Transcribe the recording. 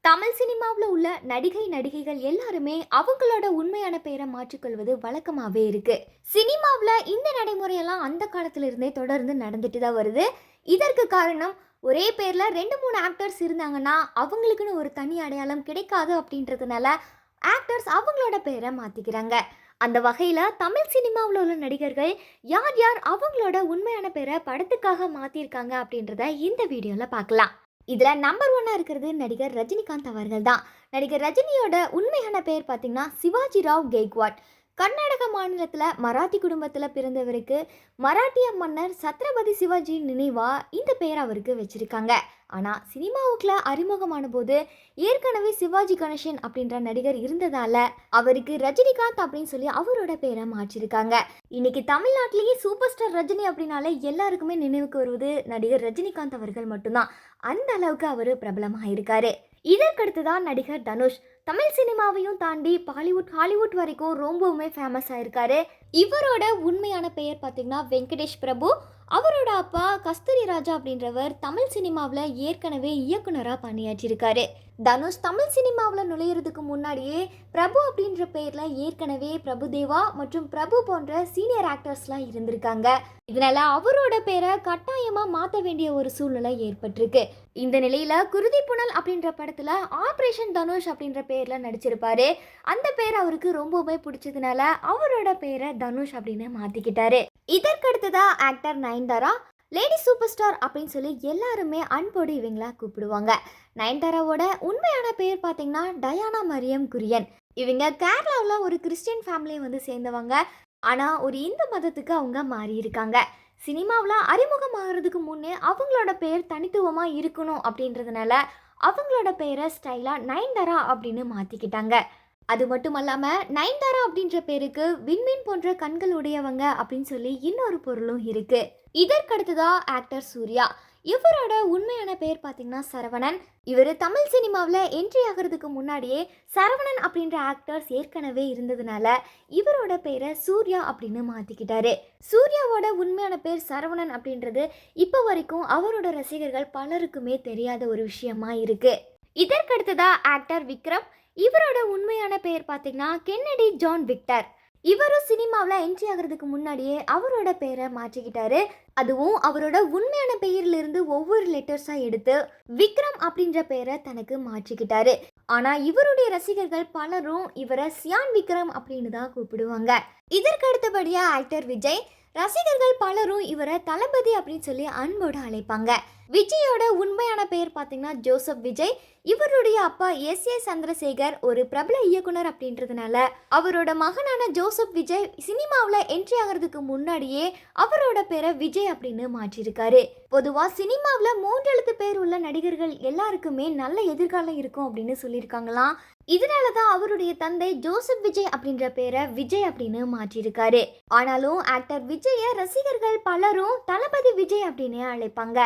தமிழ் சினிமாவில் உள்ள நடிகைகள் எல்லாருமே அவங்களோட உண்மையான பெயரை மாற்றிக்கொள்வது வழக்கமாகவே இருக்கு. சினிமாவில் இந்த நடைமுறையெல்லாம் அந்த காலத்துல இருந்தே தொடர்ந்து நடந்துட்டு தான் வருது. இதற்கு காரணம் ஒரே பேர்ல 2-3 ஆக்டர்ஸ் இருந்தாங்கன்னா அவங்களுக்குன்னு ஒரு தனி அடையாளம் கிடைக்காது அப்படின்றதுனால ஆக்டர்ஸ் அவங்களோட பேரை மாத்திக்கிறாங்க. அந்த வகையில தமிழ் சினிமாவில் உள்ள நடிகர்கள் யார் யார் அவங்களோட உண்மையான பேரை படத்துக்காக மாத்திருக்காங்க அப்படின்றத இந்த வீடியோல பார்க்கலாம். இதுல நம்பர் 1 இருக்கிறது நடிகர் ரஜினிகாந்த் அவர்கள் தான். நடிகர் ரஜினியோட உண்மையான பெயர் பார்த்தீங்கன்னா சிவாஜி ராவ் கெய்க்வாட். கர்நாடக மாநிலத்தில் மராத்தி குடும்பத்தில் பிறந்தவருக்கு மராட்டிய மன்னர் சத்ரபதி சிவாஜி நினைவா இந்த பெயர் அவருக்கு வச்சிருக்காங்க. ஆனால் சினிமாவுக்குள்ள அறிமுகமான போது ஏற்கனவே சிவாஜி கணேசன் அப்படின்ற நடிகர் இருந்ததால அவருக்கு ரஜினிகாந்த் அப்படின்னு சொல்லி அவரோட பேரை மாற்றிருக்காங்க. இன்னைக்கு தமிழ்நாட்டிலேயே சூப்பர் ஸ்டார் ரஜினி அப்படின்னாலே எல்லாருக்குமே நினைவுக்கு வருவது நடிகர் ரஜினிகாந்த் அவர்கள் மட்டும்தான். அந்த அளவுக்கு அவர் பிரபலமாக இருக்காரு. இதற்கடுத்துதான் நடிகர் தனுஷ் தமிழ் சினிமாவையும் தாண்டி பாலிவுட் ஹாலிவுட் வரைக்கும் ரொம்பவுமே ஃபேமஸ் ஆயிருக்காரு. இவரோட உண்மையான பெயர் பார்த்தீங்கன்னா வெங்கடேஷ் பிரபு. அவரோட அப்பா கஸ்தூரி ராஜா அப்படின்றவர் தமிழ் சினிமாவில் ஏற்கனவே இயக்குனராக பணியாற்றியிருக்காரு. தனுஷ் தமிழ் சினிமாவில் நுழையிறதுக்கு முன்னாடியே பிரபு அப்படின்ற பெயரில் ஏற்கனவே பிரபுதேவா மற்றும் பிரபு போன்ற சீனியர் ஆக்டர்ஸ்லாம் இருந்திருக்காங்க. இதனால அவரோட பேரை கட்டாயமாக மாற்ற வேண்டிய ஒரு சூழ்நிலை ஏற்பட்டிருக்கு. இந்த நிலையில குருதி புனல் அப்படின்ற படத்தில் ஆப்ரேஷன் தனுஷ் அப்படின்ற பேரில் நடிச்சிருப்பாரு. அந்த பேர் அவருக்கு ரொம்பவே பிடிச்சதுனால அவரோட பேரை தனுஷ் அப்படின்னு மாற்றிக்கிட்டாரு. இதற்கடுத்ததா actor Nayanthara lady superstar அப்படின்னு சொல்லி எல்லாருமே அன்போடு இவங்களா கூப்பிடுவாங்க. நயன்தாராவோட உண்மையான பேர் பார்த்தீங்கன்னா டயானா மரியம் குரியன். இவங்க கேரளாவில் ஒரு கிறிஸ்டியன் ஃபேமிலியை வந்து சேர்ந்தவங்க. ஆனால் ஒரு இந்து மதத்துக்கு அவங்க மாறி இருக்காங்க. சினிமாவில் அறிமுகம் ஆகிறதுக்கு முன்னே அவங்களோட பேர் தனித்துவமாக இருக்கணும் அப்படின்றதுனால அவங்களோட பேரை ஸ்டைலாக நயன்தாரா அப்படின்னு மாற்றிக்கிட்டாங்க. அது மட்டும் இல்லாமல் நயன்தாரா அப்படின்ற பேருக்கு விண்மீன் போன்ற கண்கள் உடையவங்க அப்படின்னு சொல்லி இன்னொரு பொருளும் இருக்கு. இதற்கடுத்துதான் ஆக்டர் சூர்யா. இவரோட உண்மையான பேர் பார்த்தீங்கன்னா சரவணன். இவர் தமிழ் சினிமாவில் என்ட்ரி ஆகிறதுக்கு முன்னாடியே சரவணன் அப்படின்ற ஆக்டர்ஸ் ஏற்கனவே இருந்ததுனால இவரோட பேரை சூர்யா அப்படின்னு மாற்றிக்கிட்டாரு. சூர்யாவோட உண்மையான பேர் சரவணன் அப்படின்றது இப்போ வரைக்கும் அவரோட ரசிகர்கள் பலருக்குமே தெரியாத ஒரு விஷயமா இருக்கு. இதற்கடுத்ததா ஆக்டர் விக்ரம். இவரோட உண்மையான பெயர் பார்த்தீங்கன்னா கென்னடி ஜான் விக்டர். இவரும் சினிமாவில் என்ட்ரி ஆகிறதுக்கு முன்னாடியே அவரோட பேரை மாற்றிக்கிட்டாரு. அதுவும் அவரோட உண்மையான பெயரிலிருந்து ஒவ்வொரு லெட்டர்ஸாக எடுத்து விக்ரம் அப்படின்ற பெயரை தனக்கு மாற்றிக்கிட்டாரு. ஆனால் இவருடைய ரசிகர்கள் பலரும் இவரை சியான் விக்ரம் அப்படின்னு தான் கூப்பிடுவாங்க. இதற்கு அடுத்தபடியாக ஆக்டர் விஜய். ரசிகர்கள் பலரும் இவரை தளபதி அப்படின்னு சொல்லி அன்போடு அழைப்பாங்க. விஜயோட உண்மையான பெயர் பார்த்தீங்கன்னா ஜோசப் விஜய். இவருடைய அப்பா எஸ் சந்திரசேகர் ஒரு பிரபல இயக்குனர் அப்படின்றதுனால அவரோட மகனான ஜோசப் விஜய் சினிமாவில் என்ட்ரி ஆகிறதுக்கு முன்னாடியே அவரோட பேரை விஜய் அப்படின்னு மாற்றிருக்காரு. பொதுவாக சினிமாவில் 3 எழுத்து பேர் உள்ள நடிகர்கள் எல்லாருக்குமே நல்ல எதிர்காலம் இருக்கும் அப்படின்னு சொல்லியிருக்காங்களாம். இதனால தான் அவருடைய தந்தை ஜோசப் விஜய் அப்படின்ற பேரை விஜய் அப்படின்னு மாற்றிருக்காரு. ஆனாலும் ஆக்டர் விஜயை ரசிகர்கள் பலரும் தளபதி விஜய் அப்படின்னு அழைப்பாங்க.